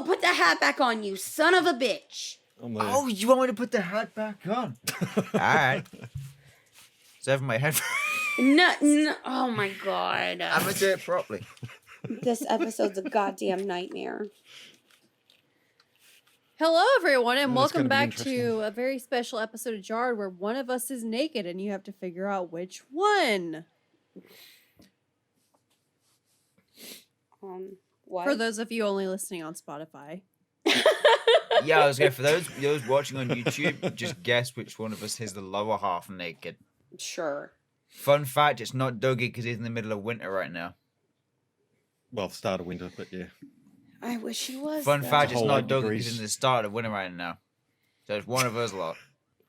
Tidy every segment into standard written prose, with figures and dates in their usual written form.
No, put the hat back on, you son of a bitch. Oh, you want me to put the hat back on? Alright. It's over my head. No, oh my god. I'm gonna do it properly. This episode's a goddamn nightmare. Hello, everyone, and welcome back interesting. to a very special episode of Jarred where one of us is naked and you have to figure out which one. What? For those of you only listening on Spotify. Yeah, I was going for those watching on YouTube, just guess which one of us is the lower half naked. Sure. Fun fact, it's not Dougie because he's in the middle of winter right now. Well, start of winter, but yeah. I wish he was. Fun though. fact, it's Whole not 8 Dougie because degrees. he's in the start of winter right now. So it's one of us lot.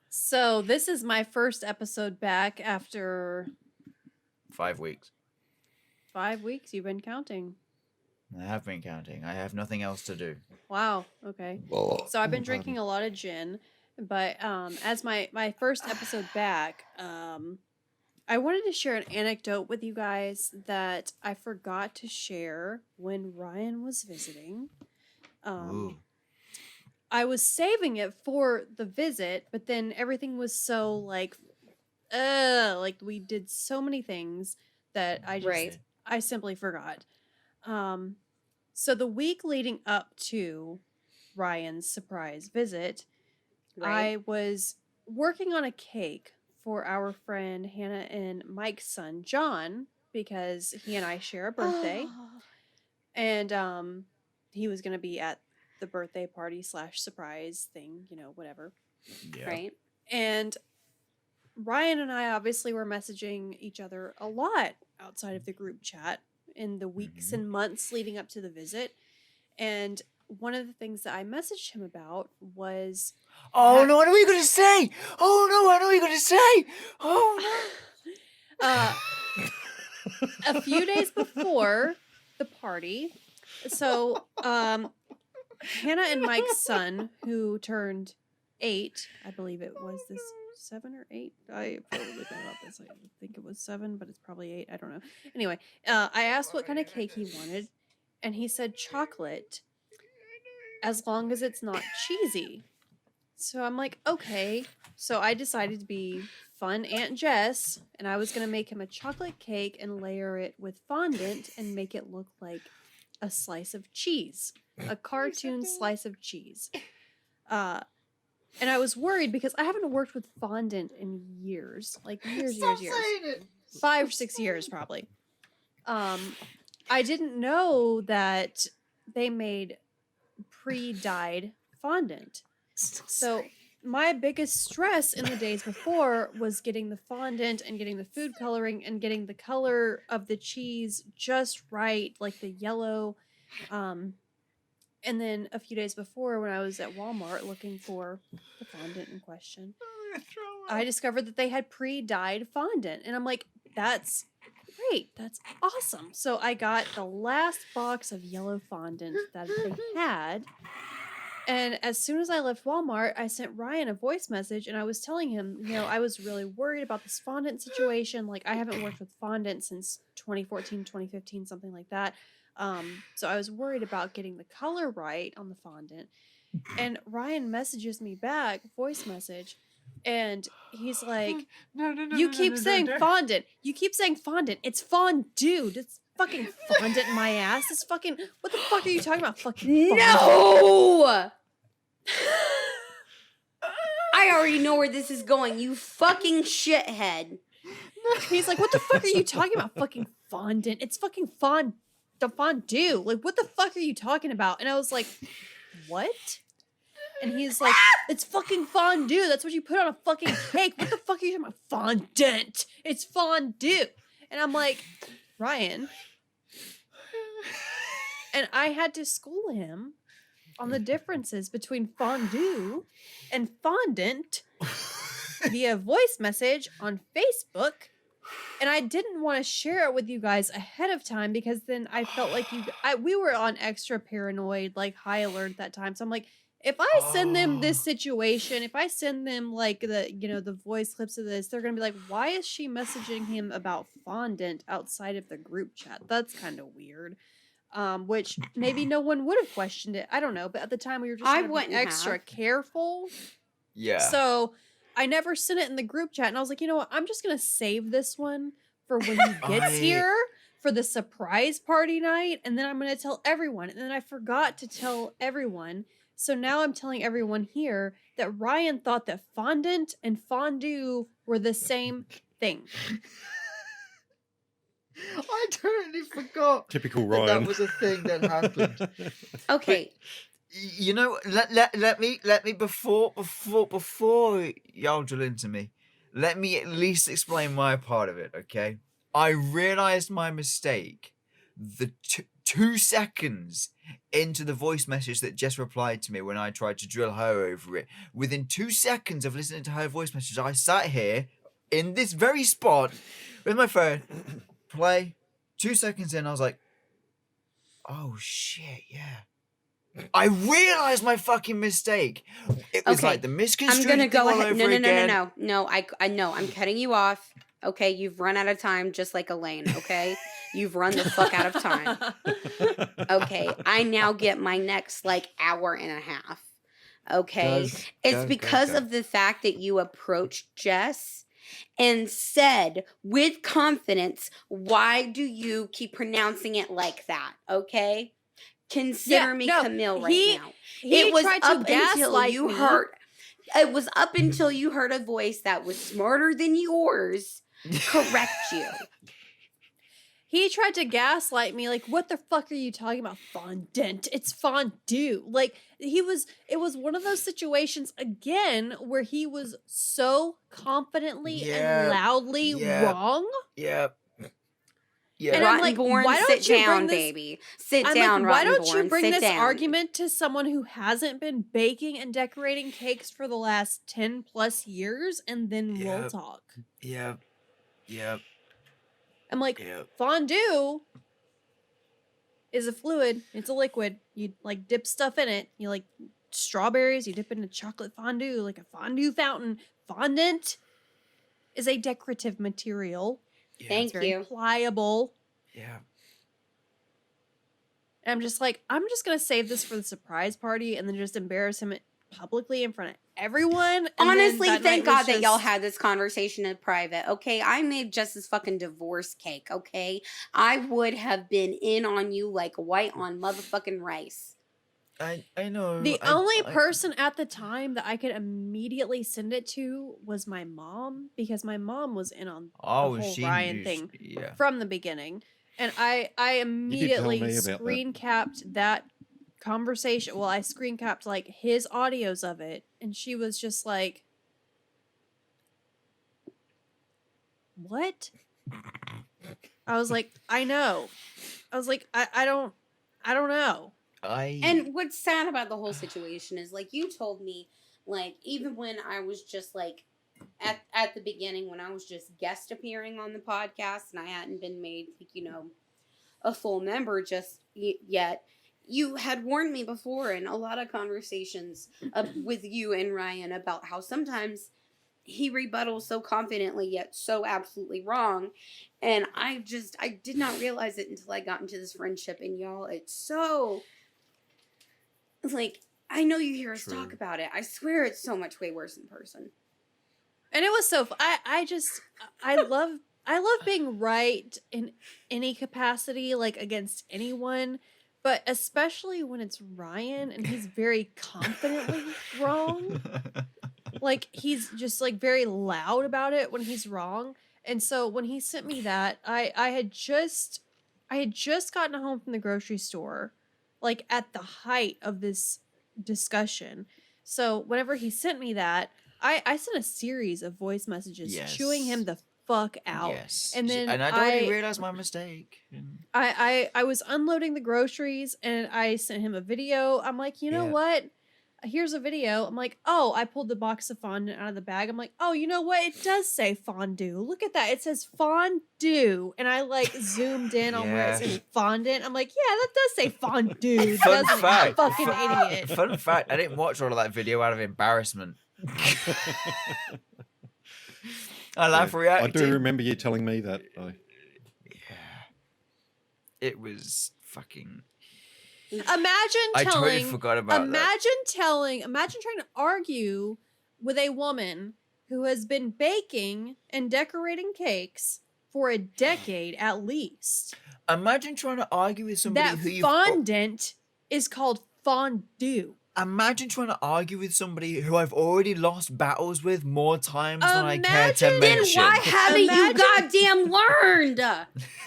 So this is my first episode back after 5 weeks. 5 weeks. You've been counting. I have been counting. I have nothing else to do. Wow. Okay. So I've been drinking a lot of gin, but as my first episode back, I wanted to share an anecdote with you guys that I forgot to share when Ryan was visiting. Ooh. I was saving it for the visit, but then everything was so like we did so many things that I simply forgot. So the week leading up to Ryan's surprise visit, I was working on a cake for our friend Hannah and Mike's son, John, because he and I share a birthday. And he was going to be at the birthday party / surprise thing, whatever. Yeah. Right? And Ryan and I obviously were messaging each other a lot outside of the group chat in the weeks and months leading up to the visit. And one of the things that I messaged him about was... Oh, no, I know what you're going to say. Oh, no, I know what you're going to say. Oh, no. A few days before the party, so Hannah and Mike's son, who turned 8, I believe it was this 7 or 8. I probably thought about this. I think it was 7, but it's probably 8. I don't know. Anyway, I asked what kind of cake he wanted, and he said chocolate, as long as it's not cheesy. So I'm like, okay. So I decided to be fun Aunt Jess, and I was going to make him a chocolate cake and layer it with fondant and make it look like a slice of cheese, a cartoon slice of cheese. And I was worried because I haven't worked with fondant in years, like years. 5 or 6 years probably. I didn't know that they made pre-dyed fondant. So my biggest stress in the days before was getting the fondant and getting the food coloring and getting the color of the cheese just right, like the yellow. And then a few days before, when I was at Walmart looking for the fondant in question, I discovered that they had pre-dyed fondant. And I'm like, that's great. That's awesome. So I got the last box of yellow fondant that they had. And as soon as I left Walmart, I sent Ryan a voice message and I was telling him, I was really worried about this fondant situation. Like, I haven't worked with fondant since 2014, 2015, something like that. So I was worried about getting the color right on the fondant. And Ryan messages me back, voice message, and he's like, you keep saying fondant. You keep saying fondant. It's fondue. It's fucking fondant in my ass. It's fucking, what the fuck are you talking about? Fucking fondant. No! I already know where this is going, you fucking shithead. He's like, what the fuck are you talking about? Fucking fondant. It's fucking fondue. Like, what the fuck are you talking about? And I was like, what? And he's like, it's fucking fondue. That's what you put on a fucking cake. What the fuck are you talking about? Fondant. It's fondue. And I'm like, Ryan. And I had to school him on the differences between fondue and fondant via voice message on Facebook. And I didn't want to share it with you guys ahead of time because then I felt like we were on extra paranoid, like high alert that time. So I'm like, if I send them this situation, if I send them like the voice clips of this, they're going to be like, why is she messaging him about fondant outside of the group chat? That's kind of weird. which maybe no one would have questioned it. I don't know, but at the time we were just I trying to be wouldn't extra have. careful. Yeah. So I never sent it in the group chat, and I was like, you know what? I'm just gonna save this one for when he gets here for the surprise party night, and then I'm gonna tell everyone. And then I forgot to tell everyone, so now I'm telling everyone here that Ryan thought that fondant and fondue were the same thing. I totally forgot. Typical that Ryan. was a thing that happened. Okay. You know, let me before y'all drill into me, let me at least explain my part of it, okay? I realized my mistake the 2 seconds into the voice message that Jess replied to me when I tried to drill her over it. Within 2 seconds of listening to her voice message, I sat here in this very spot with my phone, play. 2 seconds in, I was like, oh shit, yeah. I realized my fucking mistake. It was Okay, like the misconstrued I'm gonna go thing all ahead. over again. No. I know. I'm cutting you off. Okay, you've run out of time, just like Elaine. Okay, you've run the fuck out of time. Okay, I now get my next like hour and a half. Okay, it's because of the fact that you approached Jess and said with confidence, "Why do you keep pronouncing it like that?" Okay. Consider me Camille right now. It was tried up to until you heard. It was up until you heard a voice that was smarter than yours correct you. He tried to gaslight me, like, what the fuck are you talking about? Fondant. It's fondue. Like, it was one of those situations, again, where he was so confidently and loudly wrong. Yeah. And I'm like, Rottenborn, why don't sit you down, bring this, baby. Sit I'm down, like, why don't Rottenborn, you bring sit this down. argument to someone who hasn't been baking and decorating cakes for the last 10 plus years, and then we'll talk. Yeah. I'm like, fondue is a fluid. It's a liquid. You like dip stuff in it. You like strawberries. You dip it in a chocolate fondue, like a fondue fountain. Fondant is a decorative material. Thank it's very you. pliable. Yeah. And I'm just like, I'm just gonna save this for the surprise party and then just embarrass him publicly in front of everyone. And honestly, then thank God that y'all had this conversation in private. Okay, I made Jess's fucking divorce cake. Okay, I would have been in on you like white on motherfucking rice. I know. The only person at the time that I could immediately send it to was my mom, because my mom was in on the whole Ryan thing from the beginning. And I immediately screen capped that conversation. Well, I screen capped like his audios of it, and she was just like, what? I was like, I know. I was like, I don't know. And what's sad about the whole situation is, like, you told me, like, even when I was just, like, at the beginning, when I was just guest appearing on the podcast and I hadn't been made, like, you know, a full member just yet, you had warned me before in a lot of conversations with you and Ryan about how sometimes he rebuttals so confidently yet so absolutely wrong. And I did not realize it until I got into this friendship. And y'all, it's so... like, I know you hear us talk about it. I swear it's so much way worse in person. And it was so I love being right in any capacity, like against anyone, but especially when it's Ryan and he's very confidently wrong. Like, he's just like very loud about it when he's wrong. And so when he sent me that, I had just gotten home from the grocery store, like at the height of this discussion. So whenever he sent me that, I sent a series of voice messages chewing him the fuck out. Yes. And then I'd already realized my mistake. I was unloading the groceries and I sent him a video. I'm like, you know what? Here's a video. I'm like, oh, I pulled the box of fondant out of the bag. I'm like, oh, you know what? It does say fondue. Look at that. It says fondue. And I like zoomed in on where it says fondant. I'm like, yeah, that does say fondue. Fun fact. Fucking idiot. Fun fact. I didn't watch all of that video out of embarrassment. I laugh reacting. I do remember you telling me that. It was fucking I totally forgot about that. Imagine trying to argue with a woman who has been baking and decorating cakes for a decade at least. Imagine trying to argue with somebody That who you fondant is called fondue. Imagine trying to argue with somebody who I've already lost battles with more times than I care to Imagine- Then mention. why haven't you Imagine- goddamn learned?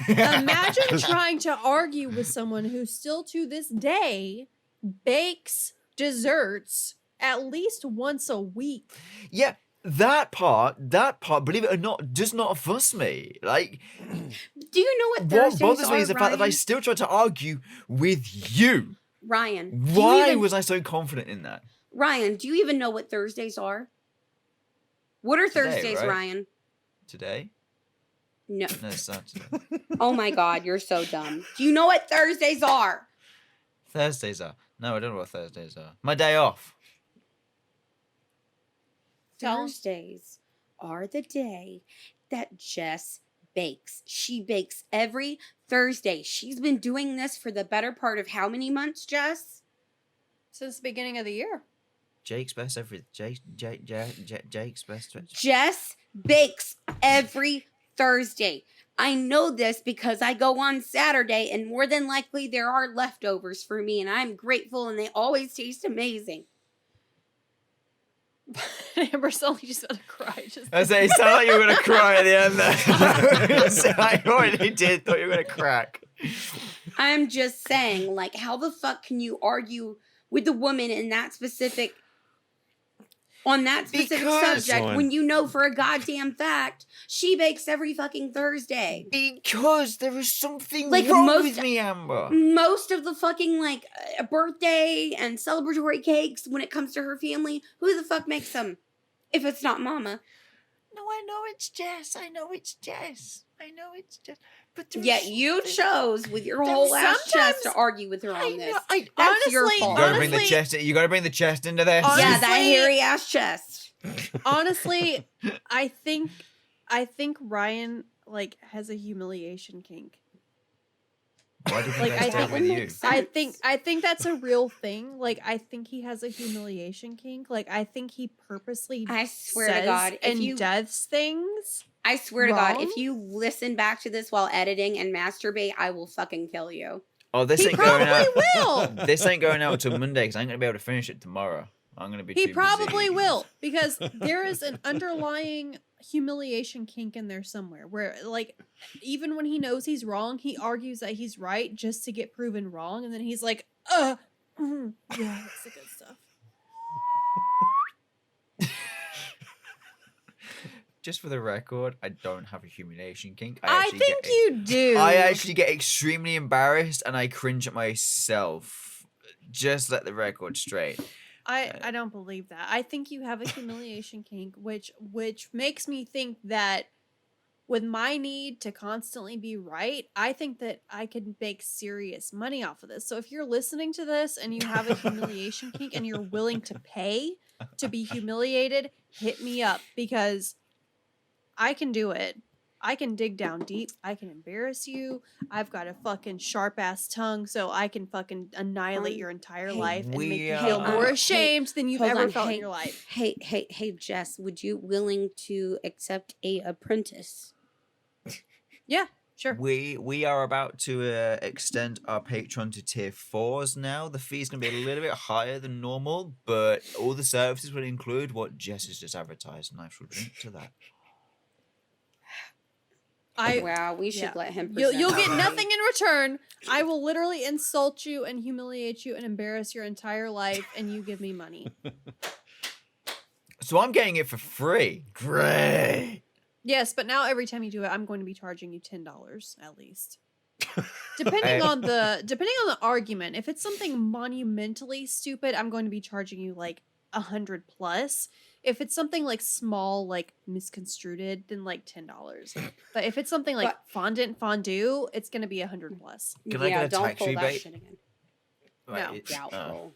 Imagine trying to argue with someone who still to this day bakes desserts at least once a week. Yeah, that part, believe it or not, does not fuss me. Like, Do you know what what Thursdays bothers me are, is the fact that I Ryan? still try to argue with you. Ryan, do you Why even- was I so confident in that? Ryan, do you even know what Thursdays are? What are Today, Thursdays, right? Ryan? Today? No. No, it's Saturday. Oh my God, you're so dumb. Do you know what Thursdays are? Thursdays are. No, I don't know what Thursdays are. My day off. Thursdays are the day that Jess bakes. She bakes every Thursday. She's been doing this for the better part of how many months, Jess? Since the beginning of the year. Jake's best every Jake's best. Jess bakes every Thursday. I know this because I go on Saturday and more than likely there are leftovers for me and I'm grateful and they always taste amazing. Amber's only just about to cry. I say, it sounded like you were going to cry at the end there. I already did. Thought you were going to crack. I'm just saying, like, how the fuck can you argue with the woman in that specific, on that specific Because- subject Fine. when you know for a goddamn fact she bakes every fucking Thursday? Because there is something Like, wrong most- with me, Amber. Most of the fucking, like, birthday and celebratory cakes when it comes to her family, who the fuck makes them? If it's not mama. No, I know it's Jess. I know it's Jess. But Yet you chose with your There- whole ass chest to sometimes- argue with her I on this. know. That's your Honestly- fault. You gotta bring the Honestly- chest. You gotta bring the chest into this. Honestly- Yeah, that hairy ass chest. Honestly, I think Ryan like has a humiliation kink. Why do you Like, think I I stayed think- with you? makes I think that's a real thing. Like I think he has a humiliation kink. Like I think he purposely I swear says to God, if and you does things. I swear to God, wrong? if you listen back to this while editing and masturbate, I will fucking kill you. Oh, this He ain't going probably out. will. This ain't going out until Monday because I ain't gonna be able to finish it tomorrow. I'm gonna be. He too probably busy. will because there is an underlying humiliation kink in there somewhere where like even when he knows he's wrong, he argues that he's right just to get proven wrong and then he's like, yeah, that's the good stuff. Just for the record, I don't have a humiliation kink. I actually think get- you do. I actually get extremely embarrassed and I cringe at myself. Just let the record straight. I don't believe that. I think you have a humiliation kink, which makes me think that with my need to constantly be right, I think that I could make serious money off of this. So if you're listening to this and you have a humiliation kink and you're willing to pay to be humiliated, hit me up because I can do it. I can dig down deep. I can embarrass you. I've got a fucking sharp ass tongue, so I can fucking annihilate your entire Hey, life and make we you feel are- more Hey, ashamed than you've hold ever on, felt hey. in your life. Hey, Jess, would you willing to accept a apprentice? Yeah, sure. We are about to extend our Patreon to tier 4s now. The fee's going to be a little bit higher than normal, but all the services will include what Jess has just advertised, and I shall drink to that. Wow, we should yeah. let him. You'll present get that. nothing in return. I will literally insult you and humiliate you and embarrass your entire life, and you give me money. So I'm getting it for free. Great. Yes, but now every time you do it, I'm going to be charging you $10 at least. Depending on the argument. If it's something monumentally stupid, I'm going to be charging you like 100 plus. If it's something like small, like misconstrued, then like $10. But if it's something like fondue, it's going to be 100 plus. Can I get a don't tax pull that rebate? shit again. No. it's- Doubtful.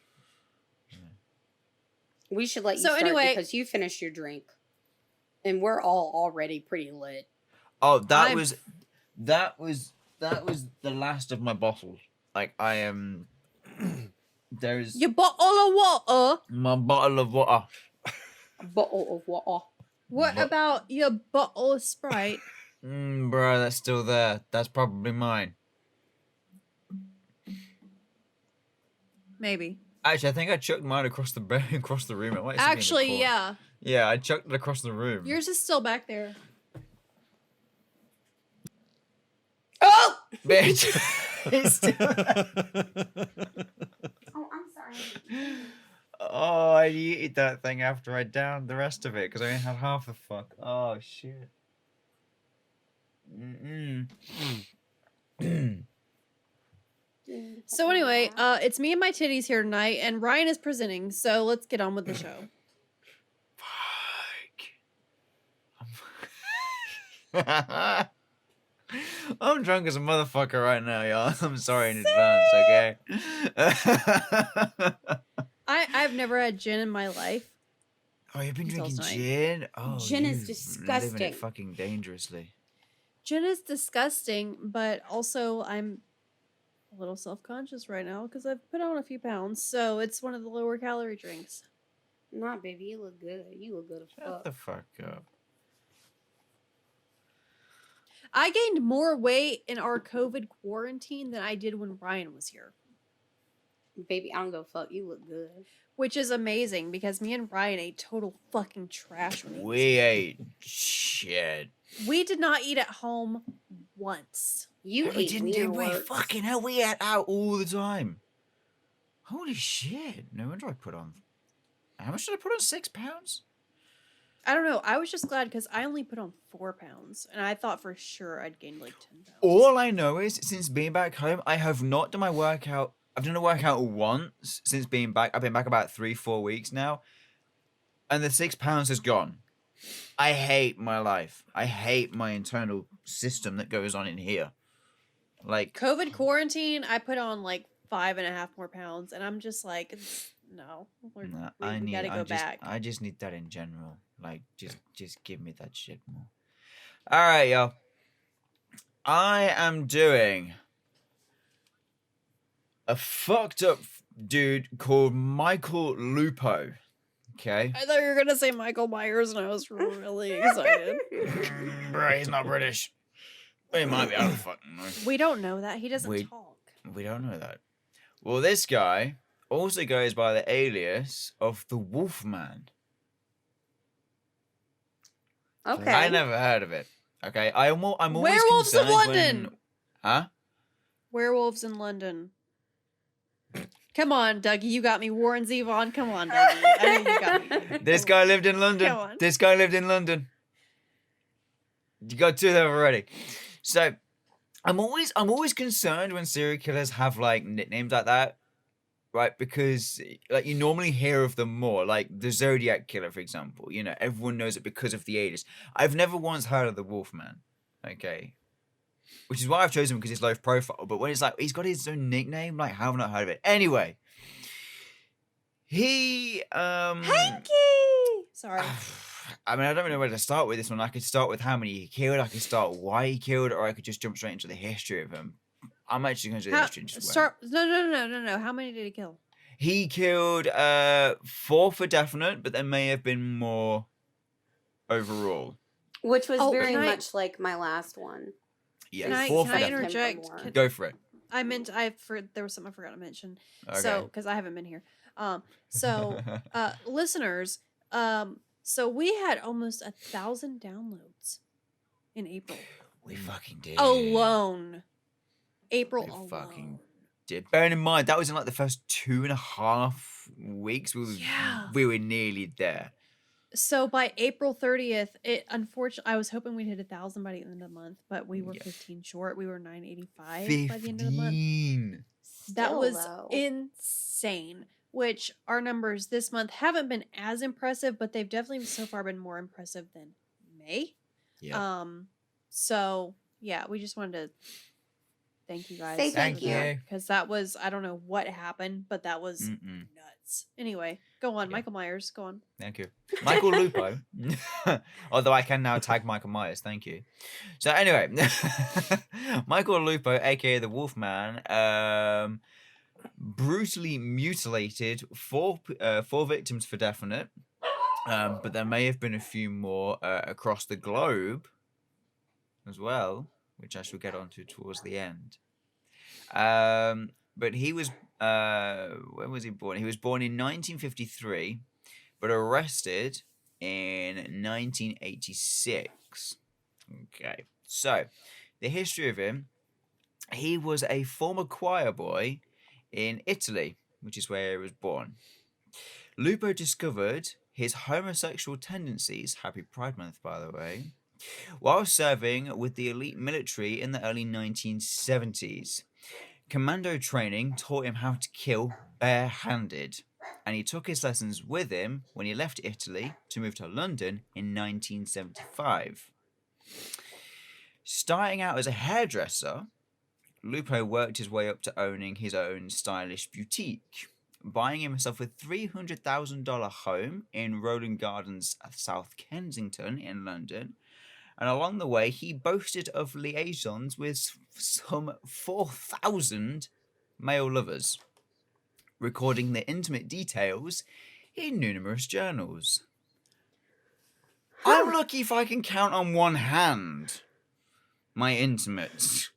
We should let you So start anyway- because you finished your drink, and we're all already pretty lit. Oh, that I'm- was the last of my bottles. Like I am There's Your bottle of water. my bottle of water. A bottle of water. What But- about your bottle of Sprite? Bro, that's still there. That's probably mine. Maybe. Actually, I think I chucked mine across the across the room. It might still be in the Actually, corner. yeah. Yeah, I chucked it across the room. Yours is still back there. Oh! Bitch. It's still... Oh, I'm sorry. Oh, I eated that thing after I downed the rest of it because I only had half the fuck. Oh shit. So anyway, it's me and my titties here tonight, and Ryan is presenting. So let's get on with the show. Fuck. I'm drunk as a motherfucker right now, y'all. I'm sorry in advance, okay? I've never had gin in my life. Oh, you've been Until drinking tonight. gin? Oh, Gin is you living disgusting. it fucking dangerously. Gin is disgusting, but also I'm a little self-conscious right now because I've put on a few pounds. So it's one of the lower calorie drinks. Nah, baby, you look good. You look good as Shut fuck. the fuck up. I gained more weight in our COVID quarantine than I did when Ryan was here, Baby, I don't give a fuck. You look good. which is amazing because me and Ryan ate total fucking trash when he was We here. ate shit. We did not eat at home once. You We ate didn't weird do we? works. Fucking hell, we ate out all the time. Holy shit. No wonder I put on... How much did I put on? 6 pounds? I don't know. I was just glad because I only put on 4 pounds, and I thought for sure I'd gained like 10 pounds. All I know is, since being back home, I have not done my workout. I've done a workout once since being back. I've been back about 3-4 weeks now. And the 6 pounds has gone. I hate my life. I hate my internal system that goes on in here. Like, COVID quarantine, I put on like 5.5 more pounds, and I'm just like, no, nah, we gotta go back. I just need that in general. Like, just give me that shit more. All right, y'all. I am doing a fucked up dude called Michael Lupo. Okay. I thought you were gonna say Michael Myers, and I was really excited. Bro, he's not British. He might be. I don't fucking know. We don't know that he doesn't We- talk. We don't know that. Well, this guy also goes by the alias of the Wolfman. Okay. I never heard of it. Okay, I'm always Werewolves of concerned London! when... Huh? Werewolves in London. Come on, Dougie, you got me. Warren Zevon, come on, Dougie. I know you got me. This guy lived in London. Come on. This guy lived in London. You got 2 of them already. So, I'm always concerned when serial killers have like nicknames like that, right? Because like you normally hear of them more, like the Zodiac Killer, for example. You know, everyone knows it because of the alias. I've never once heard of the Wolfman. Okay. Which is why I've chosen him, because he's low profile. But when it's like he's got his own nickname, like how have I not heard of it? Anyway, he Hanky! Sorry. I mean, I don't know where to start with this one. I could start with how many he killed. I could start why he killed, or I could just jump straight into the history of him. I'm actually going to do the history. And just Start. No. How many did he kill? He killed 4 for definite, but there may have been more overall. Which was Oh, very can I- much like my last one. Yeah, Can I, 4 can for I definite. interject? more. Can- Go for it. I meant there was something I forgot to mention. Okay. So because I haven't been here. Listeners, so we had almost 1,000 downloads in April we fucking did. alone. April We alone. fucking did. Bearing in mind, that was in like the first 2.5 weeks. Yeah. We were nearly there. So by April 30th, it unfortunately I was hoping we'd hit 1,000 by the end of the month, but we were Yeah. 15 short. We were 985 by the end of the month. 15. That Still, was though. insane. Which our numbers this month haven't been as impressive, but they've definitely so far been more impressive than May. Yeah. So yeah, we just wanted to thank you guys. Say thank you. Because that was, I don't know what happened, but that was Mm-mm. nuts. Anyway, go on. Yeah. Michael Myers, go on. Thank you. Michael Lupo. Although I can now tag Michael Myers. Thank you. So anyway, Michael Lupo, aka the Wolfman, brutally mutilated four victims for definite, but there may have been a few more across the globe as well, which I shall get onto towards the end. But he was when was he born? He was born in 1953, but arrested in 1986. Okay, so the history of him: he was a former choir boy in Italy, which is where he was born. Lupo discovered his homosexual tendencies, happy Pride Month by the way, while serving with the elite military in the early 1970s. Commando training taught him how to kill barehanded, and he took his lessons with him when he left Italy to move to London in 1975. Starting out as a hairdresser, Lupo worked his way up to owning his own stylish boutique, buying himself a $300,000 home in Rowland Gardens, South Kensington in London, and along the way he boasted of liaisons with some 4,000 male lovers, recording their intimate details in numerous journals. I'm lucky if I can count on one hand my intimates.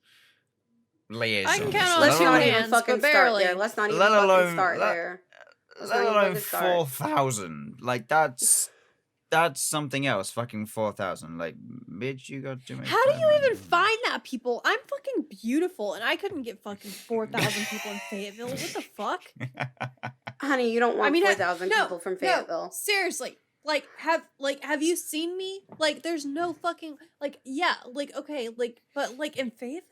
Liaisons. I can count on Let's two not hands, even fucking but start barely. there. Let's not even Let fucking alone- start let- there. Let's Let not even alone fucking start. 4,000. Like that's something else. Fucking 4,000. Like, bitch, you got to make. How do you that even money. find that, people? I'm fucking beautiful, and I couldn't get fucking 4,000 people in Fayetteville. What the fuck? Honey, you don't want I mean, 4,000 people from Fayetteville. No, seriously. Have you seen me? Like, there's no fucking, yeah, okay, but, in Fayetteville?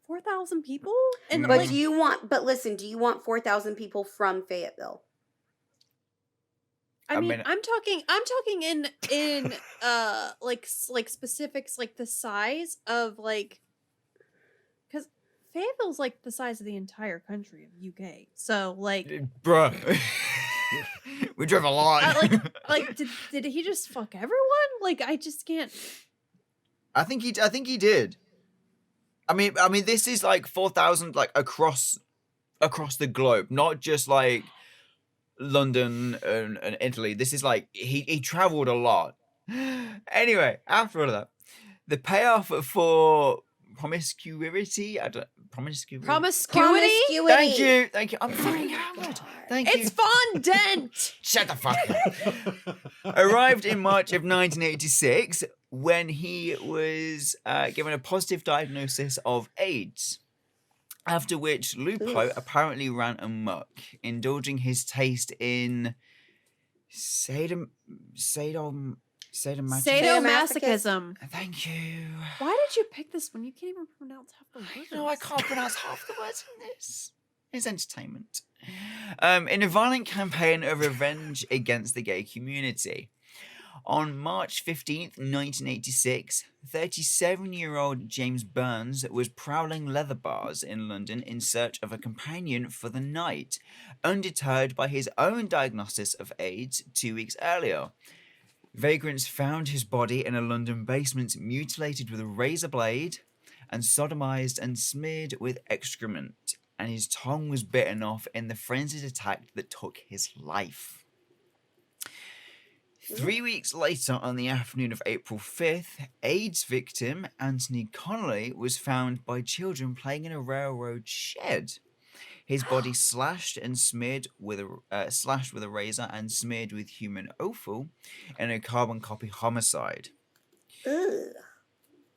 4,000 people? And, No. But Like- do you want 4,000 people from Fayetteville? I mean, mean- I'm talking in specifics, like the size of because Fayetteville's like the size of the entire country of UK. So Bruh. We drove a lot. did he just fuck everyone? Like, I just can't. I think he did. I mean, this is like 4,000 like across the globe, not just like London and Italy. This is like he traveled a lot. Anyway, after all of that, the payoff for promiscuity. Promiscuity? Thank you. I'm fucking hammered. Thank you. It's fondant. Shut the fuck up. Arrived in March of 1986 when he was given a positive diagnosis of AIDS. After which Lupo apparently ran amok, indulging his taste in sadomasochism. Sadomasochism. Thank you. Why did you pick this one? You can't even pronounce half the words. No, I can't pronounce half the words in this. It's entertainment. In a violent campaign of revenge against the gay community. On March 15th, 1986, 37-year-old James Burns was prowling leather bars in London in search of a companion for the night, undeterred by his own diagnosis of AIDS 2 weeks earlier. Vagrants found his body in a London basement, mutilated with a razor blade and sodomized and smeared with excrement, and his tongue was bitten off in the frenzied attack that took his life. 3 weeks later, on the afternoon of April 5th, AIDS victim Anthony Connolly was found by children playing in a railroad shed. His body slashed with a razor and smeared with human offal in a carbon copy homicide. Ugh.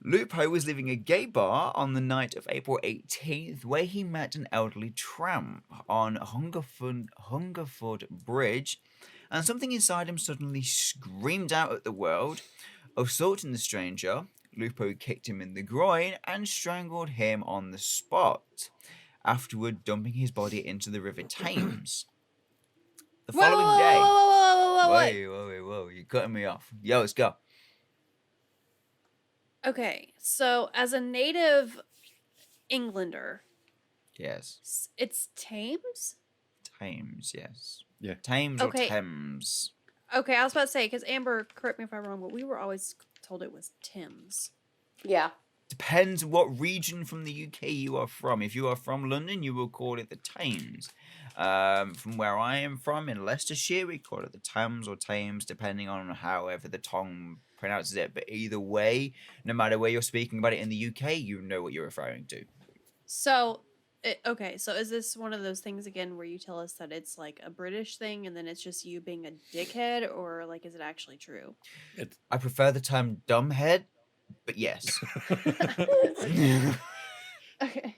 Lupo was leaving a gay bar on the night of April 18th, where he met an elderly tramp on Hungerford Bridge, and something inside him suddenly screamed out at the world. Assaulting the stranger, Lupo kicked him in the groin and strangled him on the spot, afterward dumping his body into the River Thames. The following day... Whoa, you're cutting me off. Yo, let's go. Okay, so as a native Englander, Yes. it's Thames? Thames, yes. Yeah. Thames Okay. or Thames. Okay, I was about to say, because Amber, correct me if I'm wrong, but we were always told it was Thames. Yeah. Depends what region from the UK you are from. If you are from London, you will call it the Thames. From where I am from, in Leicestershire, we call it the Thames or Thames, depending on however the tongue pronounces it. But either way, no matter where you're speaking about it in the UK, you know what you're referring to. So, okay, so is this one of those things again where you tell us that it's like a British thing and then it's just you being a dickhead, or like is it actually true? I prefer the term dumbhead, but yes. Okay.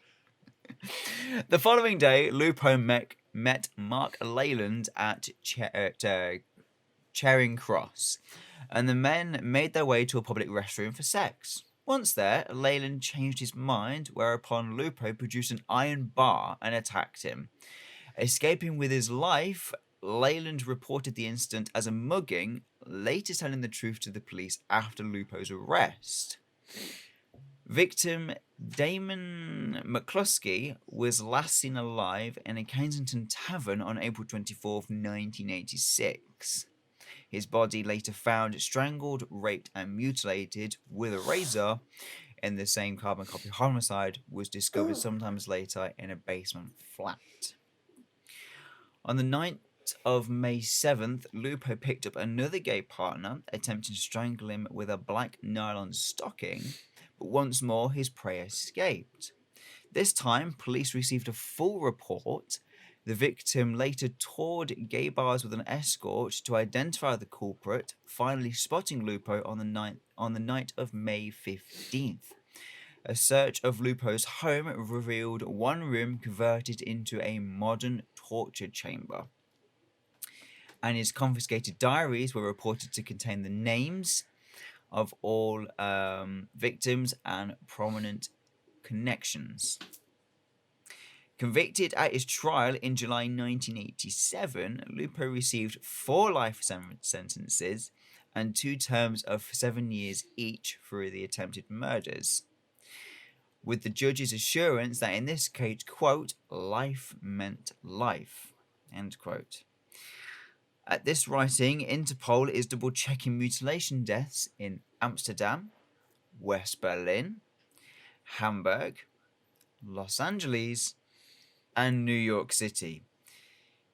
The following day, Lupo met Mark Leyland at Charing Cross, and the men made their way to a public restroom for sex. Once there, Leyland changed his mind, whereupon Lupo produced an iron bar and attacked him. Escaping with his life, Leyland reported the incident as a mugging, later telling the truth to the police after Lupo's arrest. Victim Damon McCluskey was last seen alive in a Kensington tavern on April 24th, 1986. His body later found strangled, raped, and mutilated with a razor in the same carbon copy homicide was discovered sometimes later in a basement flat. On the night of May 7th, Lupo picked up another gay partner, attempting to strangle him with a black nylon stocking, but once more his prey escaped. This time, police received a full report. The victim later toured gay bars with an escort to identify the culprit, finally spotting Lupo on the night of May 15th. A search of Lupo's home revealed one room converted into a modern torture chamber, and his confiscated diaries were reported to contain the names of all victims and prominent connections. Convicted at his trial in July 1987, Lupo received 4 life sentences and 2 terms of 7 years each for the attempted murders, with the judge's assurance that in this case, quote, life meant life, end quote. At this writing, Interpol is double-checking mutilation deaths in Amsterdam, West Berlin, Hamburg, Los Angeles, and New York City,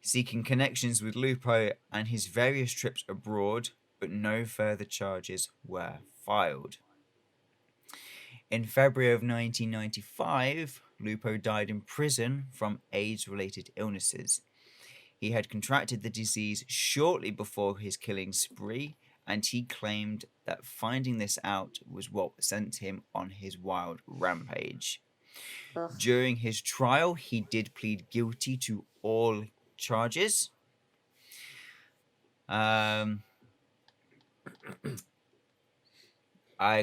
seeking connections with Lupo and his various trips abroad, but no further charges were filed. In February of 1995, Lupo died in prison from AIDS-related illnesses. He had contracted the disease shortly before his killing spree, and he claimed that finding this out was what sent him on his wild rampage. Ugh. During his trial, he did plead guilty to all charges. I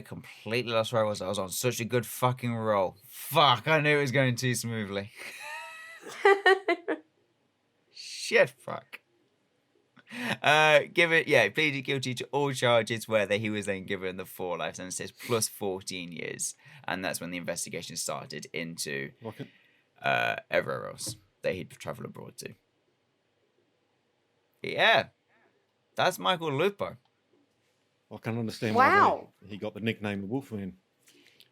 completely lost where I was. I was on such a good fucking roll. Fuck, I knew it was going too smoothly. Shit, fuck. Pleaded guilty to all charges, where he was then given the 4 life sentences plus 14 years. And that's when the investigation started into everywhere else that he'd travel abroad to. Yeah. That's Michael Lupo. I can understand Wow. why he got the nickname the Wolfman.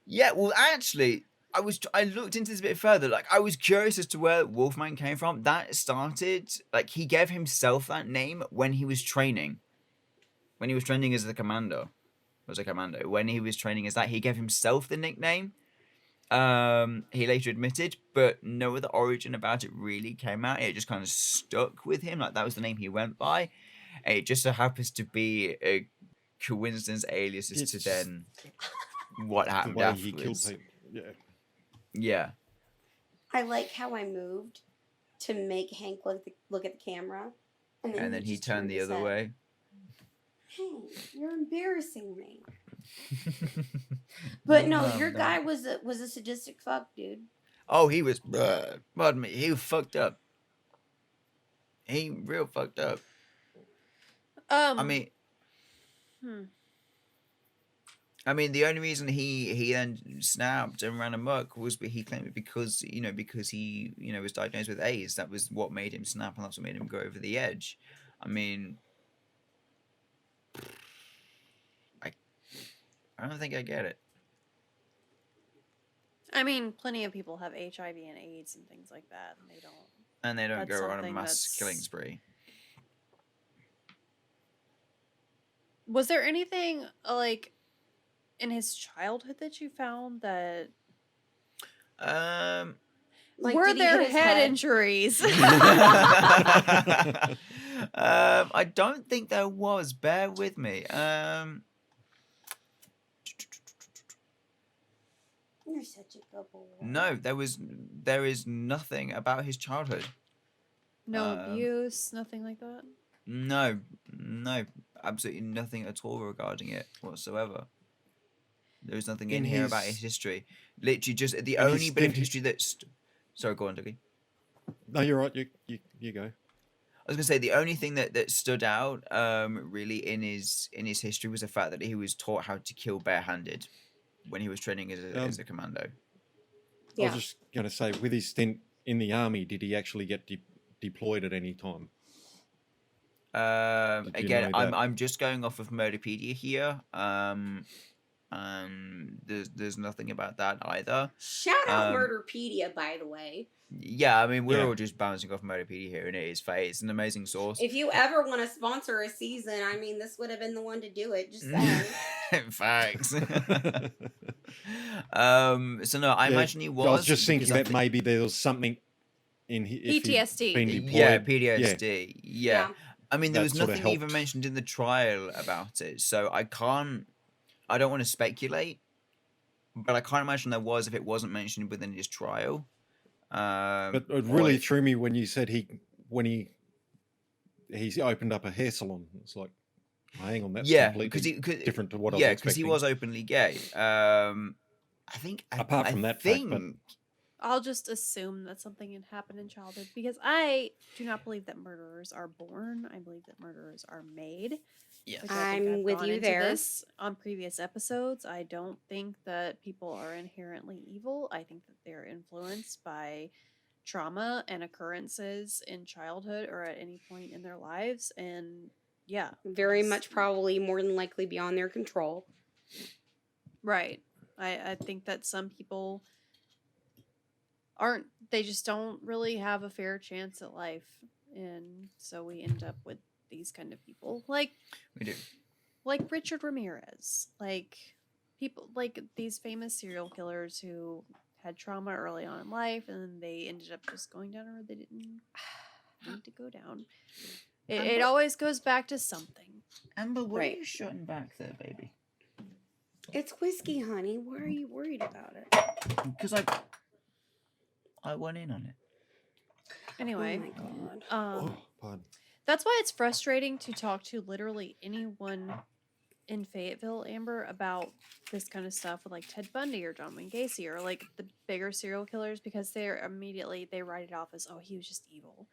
Yeah, well, actually, I looked into this a bit further. Like, I was curious as to where Wolfman came from. That started, like, he gave himself that name when he was training. When he was training as a commando. When he was training as that, he gave himself the nickname. He later admitted, but no other origin about it really came out. It just kind of stuck with him. Like, that was the name he went by. It just so happens to be a coincidence alias as to then what happened The way afterwards. he killed people. Yeah. I like how I moved to make Hank look at the camera. And then he just turned the his other head. way. Hank, you're embarrassing me. But no, Oh, your no. guy was a sadistic fuck, dude. Oh, he was, pardon me, he was fucked up. He real fucked up. I mean, the only reason he then snapped and ran amok was he claimed it because he was diagnosed with AIDS. That was what made him snap, and that's what made him go over the edge. I mean, I don't think I get it. I mean, plenty of people have HIV and AIDS and things like that, and they don't. And they don't That's go on a something mass that's- killing spree. Was there anything like in his childhood that you found that Like, were did he there hit his head head? injuries? I don't think there was. Bear with me. You're such a good boy. No, there is nothing about his childhood. No Um, abuse, nothing like that. No, absolutely nothing at all regarding it whatsoever. There's nothing in In here about his his- history. Literally, just the in his only bit of stint- history that's. Sorry, go on, Dougie. No, you're right. You go. I was gonna say the only thing that stood out, really in his history was the fact that he was taught how to kill barehanded when he was training as a commando. I Yeah. was just going to say, with his stint in the army, did he actually get deployed at any time? Did you Again, know that? I'm just going off of Murderpedia here. There's nothing about that either. Shout out Um, Murderpedia, by the way. Yeah, I mean we're Yeah. all just bouncing off Murderpedia here, and it's an amazing source. If you ever want to sponsor a season, I mean, this would have been the one to do it. Just saying. Facts. So no, I Yeah, imagine he was. I was just thinking because I that maybe there was something in if he'd PTSD. been deployed. Yeah, PTSD. Yeah. Yeah. I mean, there That was sorta nothing even helped. mentioned in the trial about it, so I don't want to speculate, but I can't imagine there was if it wasn't mentioned within his trial. But it or really if- threw me when you said he opened up a hair salon. It's like, hang on, that's yeah, completely because different to what I was yeah, expecting. because he was openly gay. I think Apart from that fact, but- I'll just assume that something had happened in childhood because I do not believe that murderers are born. I believe that murderers are made. yes. Which I think I'm I've with gone you into there. This on previous episodes. I don't think that people are inherently evil. I think that they're influenced by trauma and occurrences in childhood or at any point in their lives. And yeah, Very just- much probably more than likely beyond their control. right. I think that some people they just don't really have a fair chance at life. And so we end up with these kind of people. Like We do. like Richard Ramirez, like people like these famous serial killers who had trauma early on in life and then they ended up just going down a road they didn't need to go down. It always goes back to something. Amber, what Right. are you shutting back there, baby? It's whiskey, honey. Why are you worried about it? Because I went in on it. Anyway, Oh my god. Oh, pardon. that's why it's frustrating to talk to literally anyone in Fayetteville, Amber, about this kind of stuff with like Ted Bundy or John Wayne Gacy or like the bigger serial killers because they write it off as, oh, he was just evil.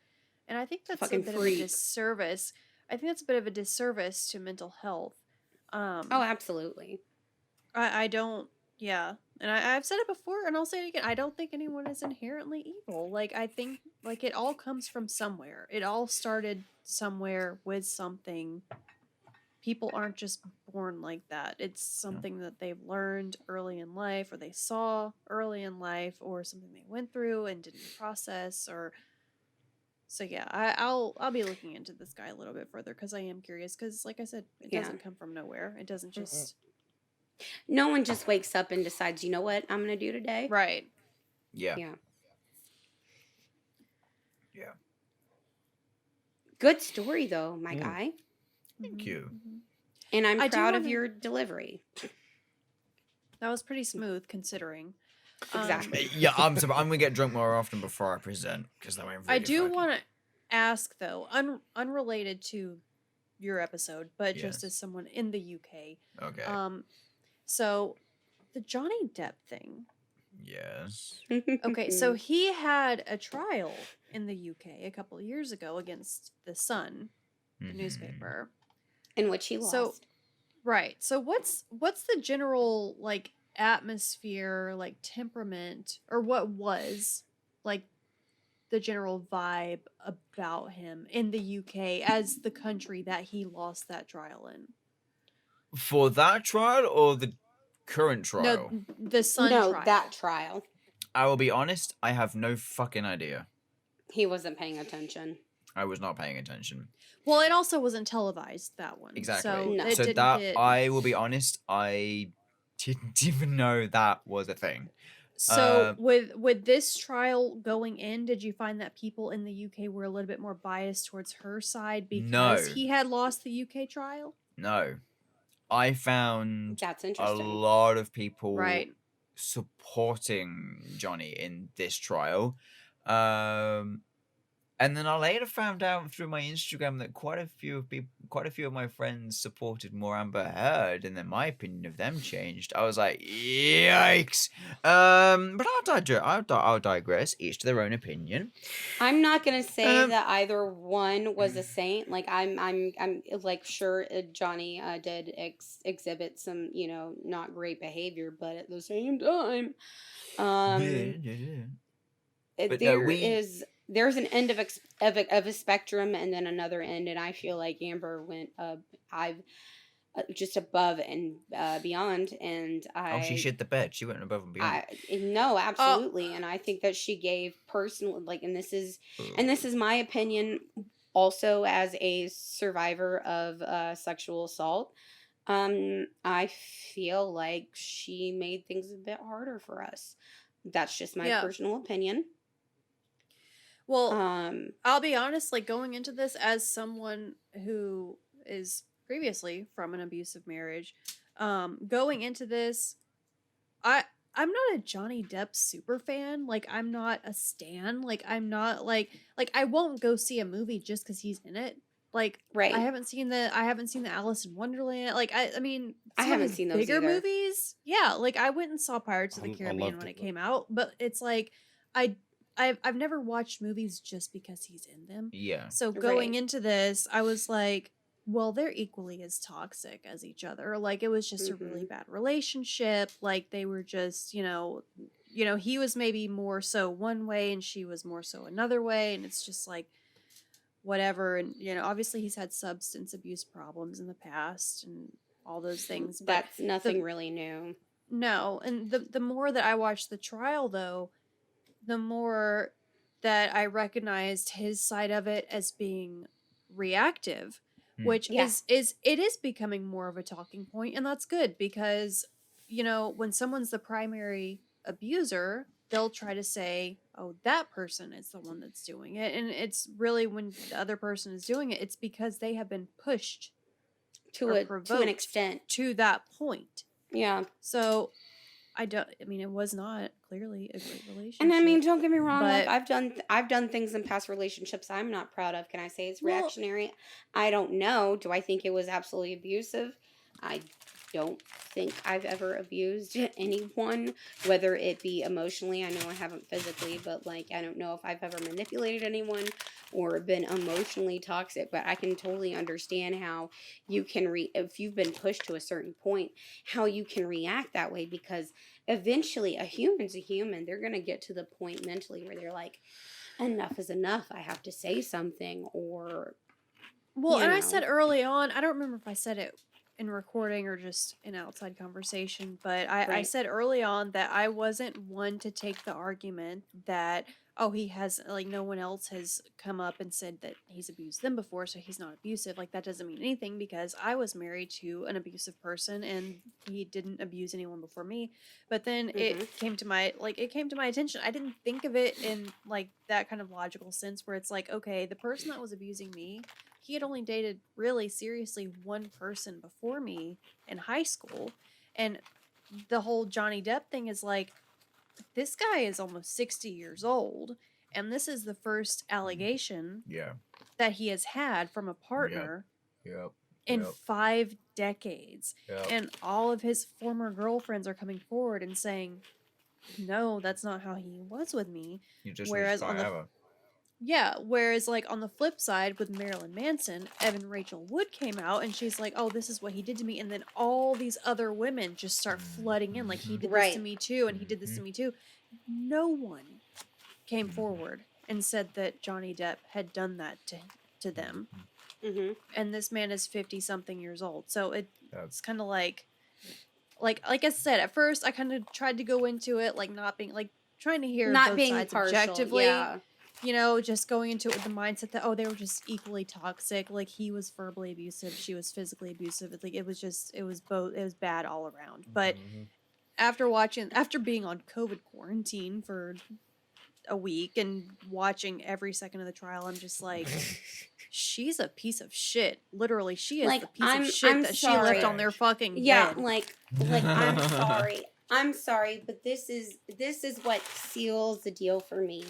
And I think that's Fucking a bit freak. of a disservice. I think that's a bit of a disservice to mental health. Oh, absolutely. I don't, yeah. And I've said it before and I'll say it again. I don't think anyone is inherently evil. Like, I think, like, it all comes from somewhere. It all started somewhere with something. People aren't just born like that. It's something that they've learned early in life or they saw early in life or something they went through and didn't process or... So yeah, I'll be looking into this guy a little bit further because I am curious. Because like I said, it Yeah. doesn't come from nowhere. It doesn't just No one just wakes up and decides, you know what I'm going to do today? right. Yeah. Yeah. Yeah. Good story, though, my Mm. guy. Thank you. And I'm I do proud of wanna- your delivery. That was pretty smooth considering. Exactly. Yeah, I'm gonna get drunk more often before I present because that went. I Really do fucking- want to ask though, unrelated to your episode, but just Yes. as someone in the UK. Okay. So the Johnny Depp thing. Yes. Okay, so he had a trial in the UK a couple of years ago against the Sun, the Mhm. newspaper. In which he lost. So, right. So what's the general like atmosphere, like temperament, or what was like the general vibe about him in the UK as the country that he lost that trial in? For that trial or the current trial. No, the son No, trial. that trial. I will be honest, I have no fucking idea. He wasn't paying attention. I was not paying attention. Well, it also wasn't televised, that one. Exactly. So, No. it So didn't that, get... I will be honest, I didn't even know that was a thing. So with this trial going in, did you find that people in the UK were a little bit more biased towards her side because No. he had lost the UK trial? No. I found That's a interesting. lot of people Right. supporting Johnny in this trial. And then I later found out through my Instagram that quite a few of my friends supported more Amber Heard, and then my opinion of them changed. I was like, yikes! But I'll digress. Each to their own opinion. I'm not gonna say Um, that either one was a saint. Like I'm like sure Johnny did exhibit some not great behavior, but at the same time, yeah. But no, there's an end of a spectrum and then another end, and I feel like Amber went just above and beyond, and she shit the bed. She went above and beyond. No, absolutely, and I think that she gave personal, like, and this is my opinion, also as a survivor of sexual assault. I feel like she made things a bit harder for us. That's just my personal opinion. Well, I'll be honest, like, going into this as someone who is previously from an abusive marriage, going into this, I'm not a Johnny Depp super fan. Like, I'm not a stan. Like, I'm not like I won't go see a movie just because he's in it. Like, Right. I haven't seen the Alice in Wonderland. Like, I mean, I haven't seen those bigger either. movies. Yeah, like, I went and saw Pirates of the Caribbean when it came out, but it's like I've never watched movies just because he's in them. Yeah. So going into this, I was like, well, they're equally as toxic as each other. Like, it was just a really bad relationship. Like, they were just, he was maybe more so one way and she was more so another way. And it's just like, whatever. And, obviously he's had substance abuse problems in the past and all those things. But that's nothing really new. No. And the more that I watched the trial, though, the more that I recognized his side of it as being reactive, which is becoming more of a talking point, and that's good because, when someone's the primary abuser, they'll try to say, oh, that person is the one that's doing it, and it's really when the other person is doing it, it's because they have been pushed to an extent to that point. Yeah. So it was not clearly a great relationship. And I mean, don't get me wrong. Like, I've done things in past relationships I'm not proud of. Can I say it's reactionary? I don't know. Do I think it was absolutely abusive? I don't think I've ever abused anyone, whether it be emotionally. I know I haven't physically, but like, I don't know if I've ever manipulated anyone or been emotionally toxic, but I can totally understand how you can if you've been pushed to a certain point, how you can react that way, because eventually a human's a human. They're going to get to the point mentally where they're like, enough is enough. I have to say something, or I said early on, I don't remember if I said it in recording or just in outside conversation, but I said early on that I wasn't one to take the argument that, oh, he has, like, no one else has come up and said that he's abused them before, so he's not abusive. Like, that doesn't mean anything because I was married to an abusive person and he didn't abuse anyone before me. But then it came to my attention. I didn't think of it in, like, that kind of logical sense where it's like, okay, the person that was abusing me, he had only dated really seriously one person before me in high school. And the whole Johnny Depp thing is like, this guy is almost 60 years old. And this is the first allegation that he has had from a partner in 5 decades. And all of his former girlfriends are coming forward and saying, no, that's not how he was with me. Whereas like on the flip side with Marilyn Manson, Evan Rachel Wood came out and she's like, oh, this is what he did to me. And then all these other women just start flooding in like, he did this to me too, and he did this to me too. No one came forward and said that Johnny Depp had done that to them. And this man is 50-something years old. So it's kind of like, like I said, at first I kind of tried to go into it like not being like trying to hear Not both being sides partial, objectively. yeah. You know, just going into it with the mindset that they were just equally toxic. Like he was verbally abusive, she was physically abusive. Like it was bad all around. But after being on COVID quarantine for a week and watching every second of the trial, I'm just like, she's a piece of shit. Literally, she is Like, the piece of shit that she left on their fucking Yeah, head. like I'm sorry. I'm sorry, but this is what seals the deal for me.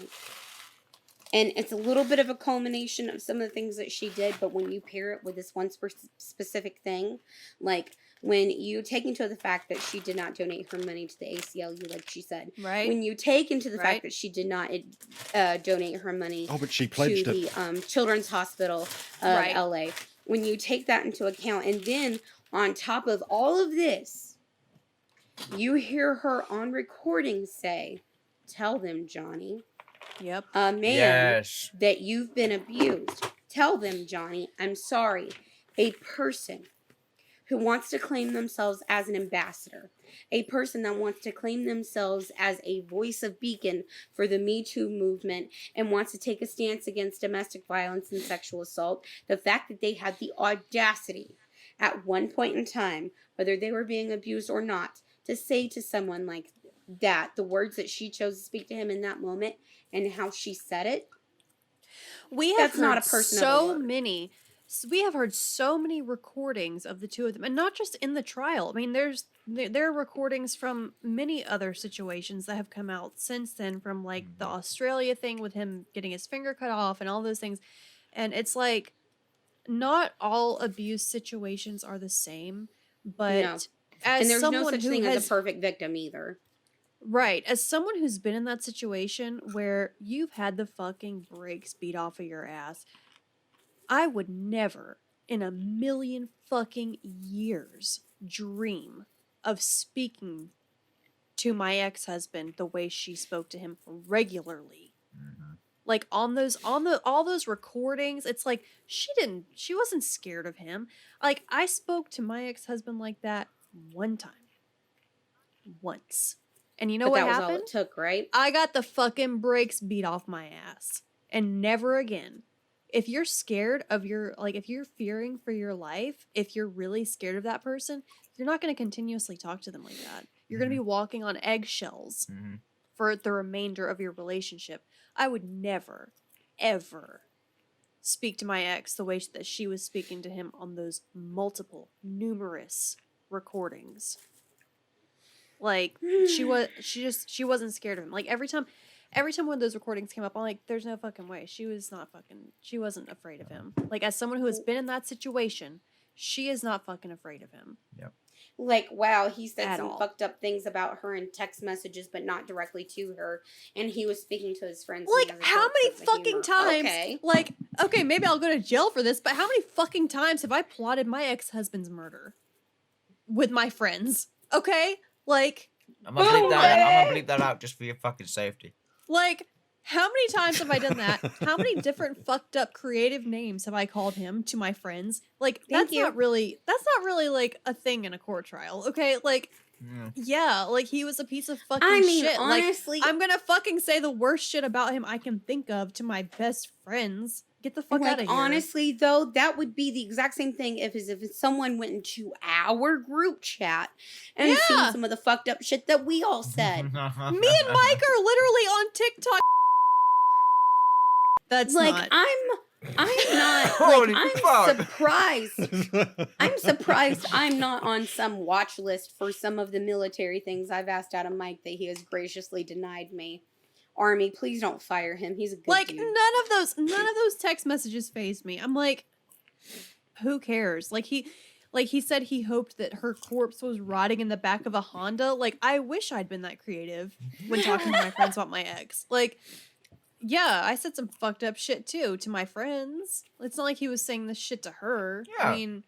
And it's a little bit of a culmination of some of the things that she did, but when you pair it with this one specific thing, like when you take into the fact that she did not donate her money to the ACLU, like she said, right? When you take into the fact that she did not donate her money but she pledged to the Children's Hospital of LA, when you take that into account, and then on top of all of this, you hear her on recording say, "Tell them, Johnny." Yep. A man that you've been abused. Tell them, Johnny, I'm sorry. A person who wants to claim themselves as an ambassador. A person that wants to claim themselves as a voice of beacon for the Me Too movement and wants to take a stance against domestic violence and sexual assault. The fact that they had the audacity at one point in time, whether they were being abused or not, to say to someone like that, the words that she chose to speak to him in that moment, and how she said it. We have heard so many recordings of the two of them, and not just in the trial. I mean, there are recordings from many other situations that have come out since then, from like the Australia thing with him getting his finger cut off and all those things. And it's like, not all abuse situations are the same, but and there's no such thing as a perfect victim either. Right. As someone who's been in that situation where you've had the fucking brakes beat off of your ass, I would never in a million fucking years dream of speaking to my ex-husband the way she spoke to him regularly. Like all those recordings, it's like she wasn't scared of him. Like I spoke to my ex-husband like that one time. Once. And you know what happened? That was all it took, right? I got the fucking brakes beat off my ass. And never again. If you're scared of if you're fearing for your life, if you're really scared of that person, you're not going to continuously talk to them like that. You're going to be walking on eggshells for the remainder of your relationship. I would never, ever speak to my ex the way that she was speaking to him on those numerous recordings. Like she wasn't scared of him. Like every time one of those recordings came up, I'm like, there's no fucking way. She wasn't afraid of him. Like as someone who has been in that situation, she is not fucking afraid of him. Yep. Like, wow, he said some fucked up things about her in text messages, but not directly to her. And he was speaking to his friends. Like, how many fucking times? Okay. Like, okay, maybe I'll go to jail for this, but how many fucking times have I plotted my ex-husband's murder with my friends? Okay? Like, I'm gonna bleep that out just for your fucking safety. Like, how many times have I done that? How many different fucked up creative names have I called him to my friends? Like, that's not really like a thing in a court trial, okay? Like, yeah, like he was a piece of fucking shit. Honestly, like, I'm gonna fucking say the worst shit about him I can think of to my best friends. Get the fuck out of here. Honestly, though, that would be the exact same thing if someone went into our group chat and seen some of the fucked up shit that we all said. Me and Mike are literally on TikTok. That's like not. I'm not. Like, I'm surprised. I'm surprised I'm not on some watch list for some of the military things I've asked out of Mike that he has graciously denied me. Army, please don't fire him. He's a good dude. None of those text messages fazed me. I'm like, who cares? Like he said he hoped that her corpse was rotting in the back of a Honda. Like, I wish I'd been that creative when talking to my friends about my ex. Like, yeah, I said some fucked up shit too to my friends. It's not like he was saying this shit to her. Yeah. I mean,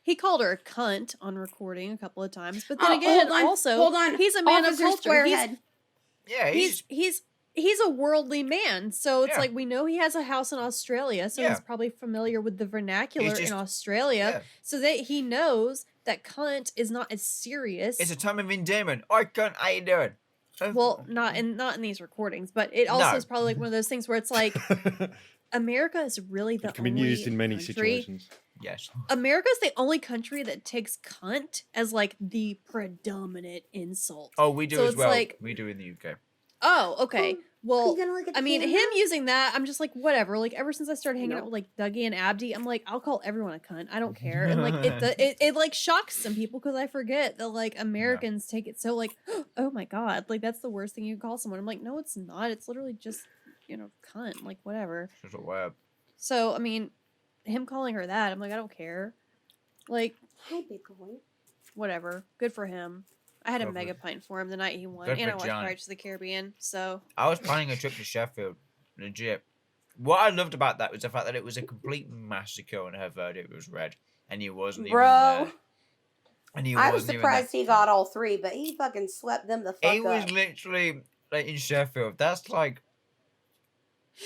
he called her a cunt on recording a couple of times, but then again, hold on. he's a man of culture. Yeah, he's a worldly man, so it's Yeah. like we know he has a house in Australia, so Yeah. he's probably familiar with the vernacular He's just- in Australia, Yeah. so that he knows that cunt is not as serious. It's a time of endearment. I can't. How you doing? Well, not in these recordings, but it also No. is probably like one of those things where it's like America is really the It can be only used in many country. situations. Yes. America's the only country that takes cunt as like the predominant insult. Oh, we do So as it's well. like- We do in the UK. Oh, okay. Well, gonna look at I mean, the him camera? using that, I'm just like, whatever. Like, ever since I started hanging out No. with like Dougie and Abdi, I'm like, I'll call everyone a cunt. I don't care. And like, it like shocks some people because I forget that like Americans take it so like, oh my god, like that's the worst thing you can call someone. I'm like, no, it's not. It's literally just, cunt. Like whatever. Just a word. So I mean, him calling her that, I'm like, I don't care. Like, Hi, big boy. whatever. Good for him. I had a Lovely. mega pint for him the night he won, Good and I for watched Johnny. Pirates of the Caribbean. So I was planning a trip to Sheffield. Legit. What I loved about that was the fact that it was a complete massacre and her verdict was read. And he wasn't even Bro. there. And he I was wasn't even surprised he got all 3, but he fucking swept them the fuck there. He up. was literally like in Sheffield. That's like.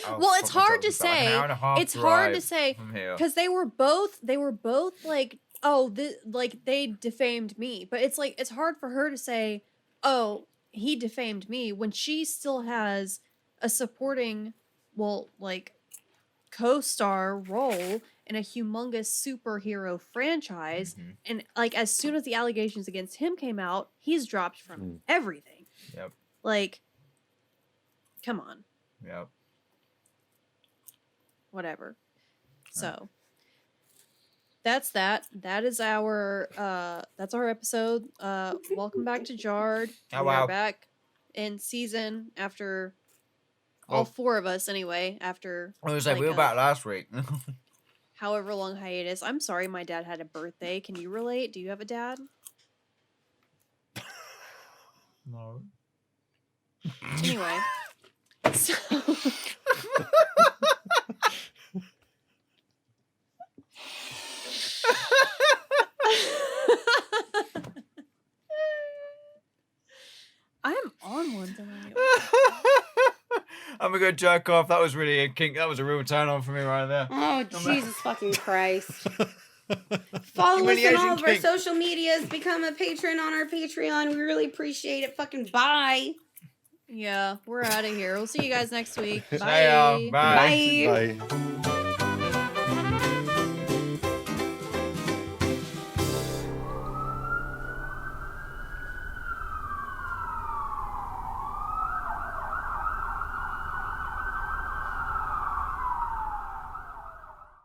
Oh, Well, it's fuck, hard to it's about like an say. hour and a half It's hard to drive say from here. because they were both like, oh, like they defamed me, but it's like it's hard for her to say, oh, he defamed me when she still has a supporting, like co-star role in a humongous superhero franchise, Mhm. and like as soon as the allegations against him came out, he's dropped from everything. Yep. Like, come on. Yep. Whatever. So that's that. That is our episode. Welcome back to Jarred. Oh, We are wow. back in season after all Well- 4 of us anyway, after I was like, like we were a- back last week. however long hiatus. I'm sorry my dad had a birthday. Can you relate? Do you have a dad? No. Anyway. So I'm on one tonight. I'm gonna go jerk off. That was really a kink. That was a real turn on for me right there. Oh, Jesus fucking Christ. Follow us on Humiliation all of our kink. social medias. Become a patron on our Patreon. We really appreciate it. Fucking bye. Yeah, we're out of here. We'll see you guys next week. See ya. Bye. Bye. Bye.